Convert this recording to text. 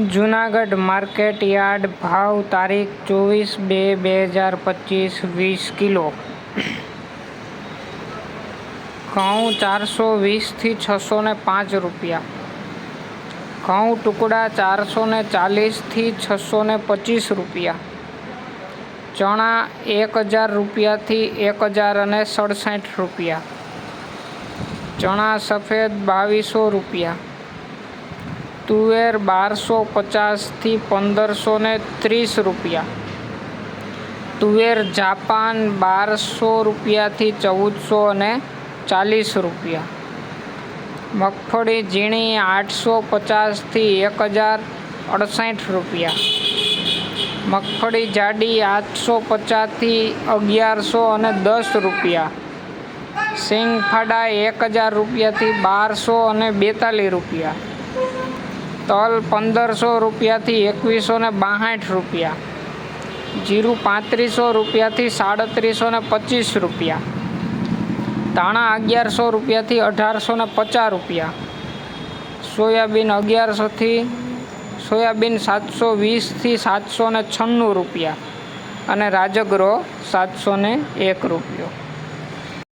Junagadh market yard ભાવ તારીખ 24/2/2025 20 kilo. ઘઉં 420 થી 605 રૂપિયા. ઘઉં ટુકડા 440 થી 625 રૂપિયા. ચણા 1000 રૂપિયાથી 1067 રૂપિયા. ચણા સફેદ 2200 રૂપિયા. તુવેર 1250 થી 1530 રૂપિયા. તુવેર જાપાન 1200 રૂપિયાથી 1440 રૂપિયા. મગફળી ઝીણી 850 થી 1068 રૂપિયા. મગફળી જાડી 850 થી 1110 રૂપિયા. સિંગફાડા 1000 રૂપિયાથી 1242 રૂપિયા. તલ 1500 રૂપિયાથી 2162 રૂપિયા. જીરું 3500 રૂપિયાથી 3725 રૂપિયા. ધાણા 1100 રૂપિયાથી 1850 રૂપિયા. સોયાબીન 720 થી 796 રૂપિયા અને રાજગરો 701 રૂપિયો.